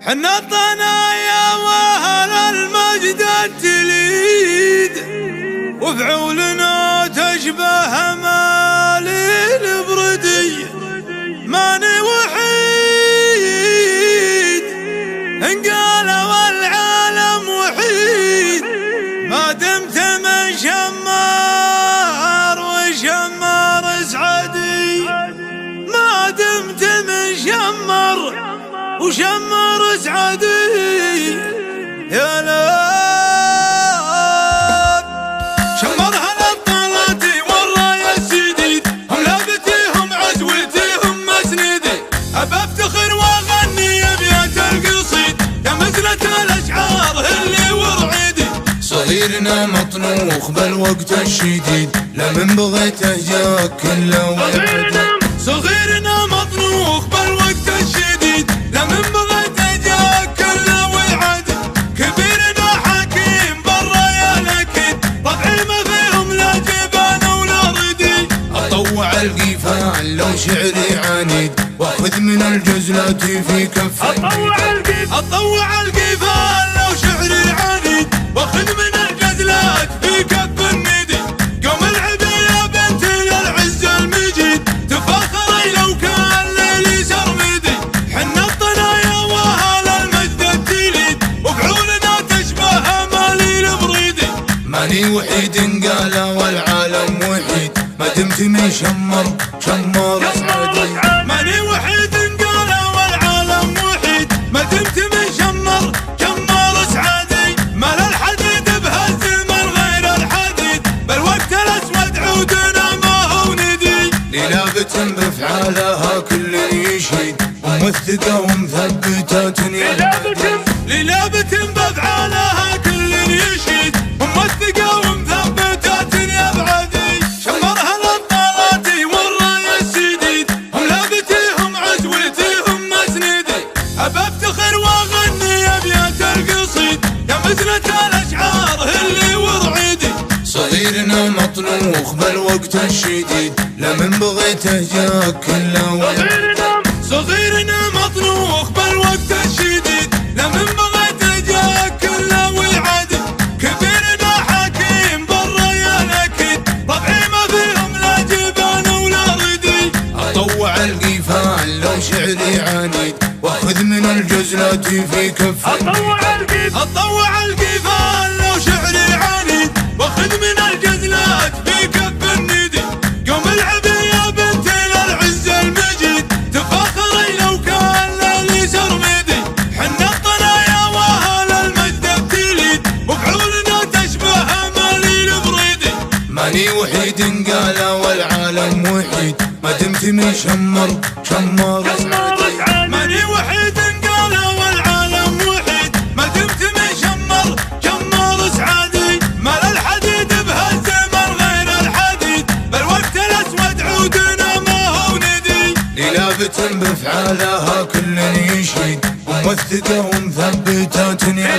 حنا الطنايا واهل المجد التليد، وفعولنا تشبه مالي البردي. ماني وحيد ان قالوا العالم وحيد، ما دمت من شمار وشمار سعدي. ما دمت من شمر وشمر سعدي. يا لاب شمرها للطلاتي والراية السديد، هم لابتيهم عزوتيهم مسندي. أبى افتخر واغني ابيات القصيد، يا مزلة الاشعار اللي ورعيدي. صغيرنا مطنوخ بالوقت الشديد، لمن بغيته جاك كله وعد. صغيرنا مطنوخ بالوقت الشديد، لمن بغيته جاك كله وعد. كبيرنا حكيم بالراية الاكيد، طبعي ما فيهم لا جبان ولا ردي. اطوع القفاع لو شعري عنيد، واخذ من الجزلات في كف. اطوع القفاع لو شعري عنيد، واخذ من الجزلات في كف الندي. قوم العبي يا بنت العز المجيد، تفاخري لو كان ليلي سرمدي. حنا الطنايا واهل المجد التليد، وفعولنا تشبه مالي البريدي. ماني وحيد قال والعالم وحيد، ما دمت من شمر سعدي. ماني وحيد قال والعالم وحيد، ما دمت من شمر سعدي. مال الحديد بهالزمن غير الحديد، بل وقت الاسود عودنا ما هو ندي. للابة بفعالها كل يشيد، وموثقة ومثبتة يا للابة بفعالها كل يشيد، وموثقة ومثبتة يا بعدي. شمرها للطلاتي والراية السديد، هم لابتيهم عزوتيهم مسندي. أبى افتخر واغني ابيات القصيد، يا مزنة الاشعار اللي ورعيدي. صغيرنا مطنوخ بالوقت الشديد، لمن بغيته جاك كله وعد. صغيرنا مطنوخ بالوقت الشديد، لمن بغيته جاك كله وعد. كبيرنا حكيم بالراية الاكيد، طبعي ما فيهم لا جبان ولا ردي. اطوع القفاع لو شعري عنيد، واخذ من الجزلات في كف. اطوع القفاع لو شعري عنيد، واخذ من الجزلات في كف الندي. قوم العبي يا بنت العز المجيد، تفاخري لو كان ليلي سرمدي. حنا الطنايا واهل المجد التليد، وفعولنا تشبه مالي البريدي. ماني وحيد قال والعالم وحيد، ما دمت من شمر سعدي. ماني وحيد قال والعالم وحيد، ما دمت من شمر سعدي. مال الحديد بهالزمن غير الحديد، بل وقت الاسود عودنا ما هو ندي. للابة بفعالها كل يشيد، وموثقة ومثبتة يا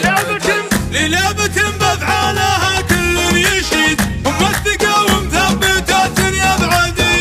للابة بفعالها كل يشيد، وموثقة ومثبتة يا بعدي.